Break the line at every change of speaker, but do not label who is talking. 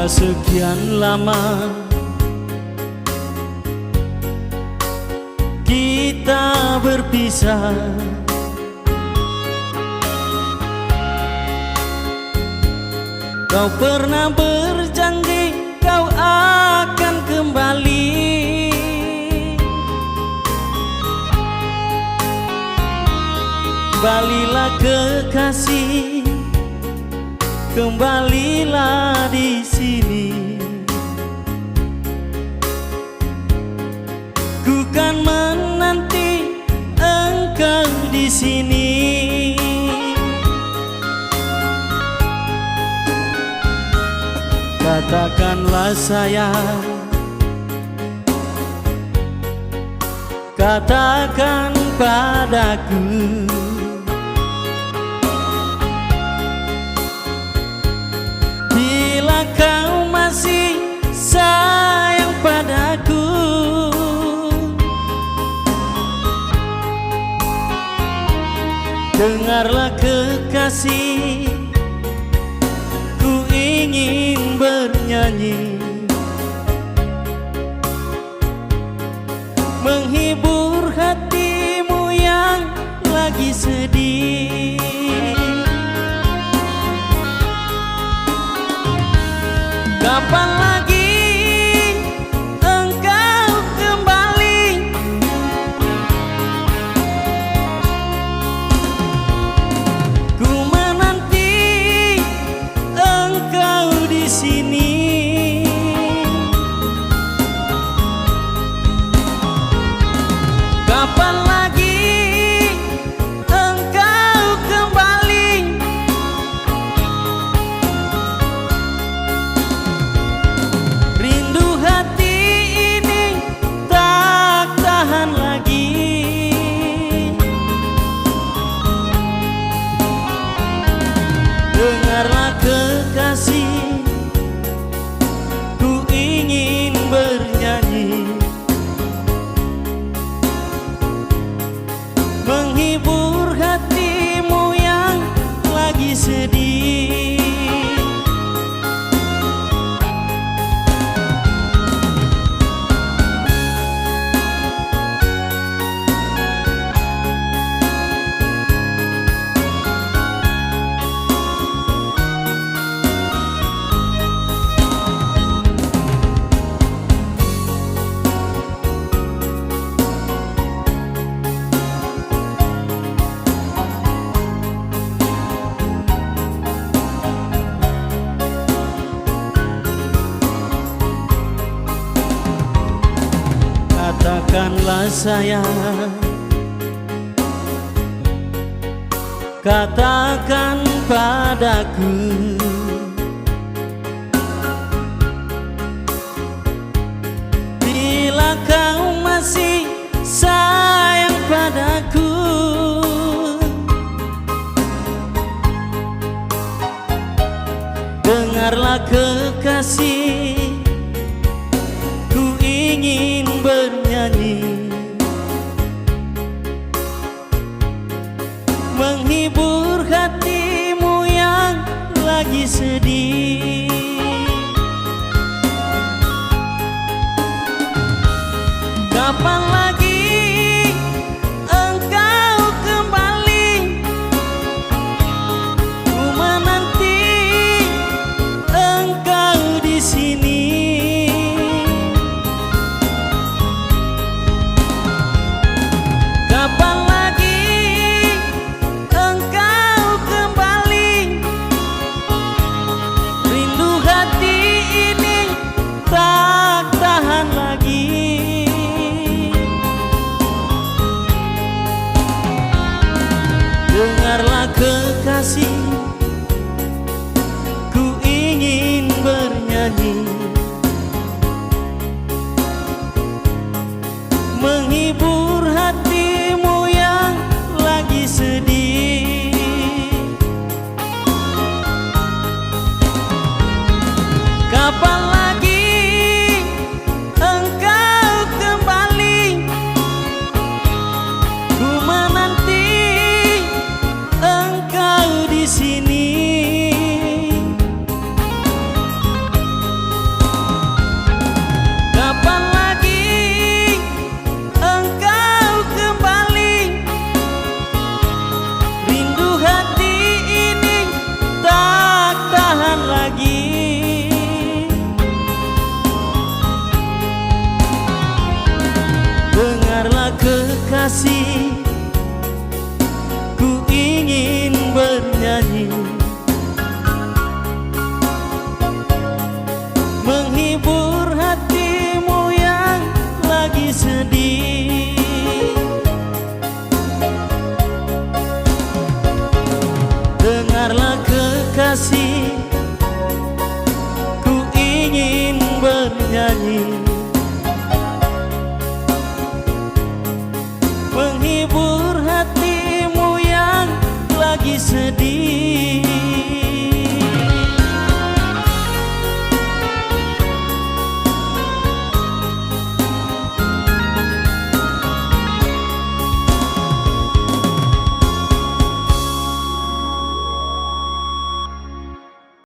Sudah sekian lama kita berpisah, kau pernah berjanji kau akan kembali. Kembalilah kekasih, kembalilah di sini. Ku kan menanti engkau di sini. Katakanlah sayang, katakan padaku, bila kau masih sayang padaku. Dengarlah kekasih, ku ingin bernyanyi, menghibur hatimu yang lagi sedih. Kapan lagi engkau kembali? Ku menanti engkau di sini. Kapan lagi engkau kembali? Rindu hati ini tak tahan lagi. Dengarlah kekasih, ku ingin bernyanyi, menghibur hatimu yang lagi sedih. Katakanlah sayang, katakan padaku, bila kau masih sayang padaku. Dengarlah kekasih, ku ingin bernyanyi, menghibur hatimu yang lagi sedih. Kapan lagi engkau kembali? Ku menanti engkau di sini. Kapan lagi engkau kembali? Rindu hati ini tak tahan lagi. Dengarlah kekasih,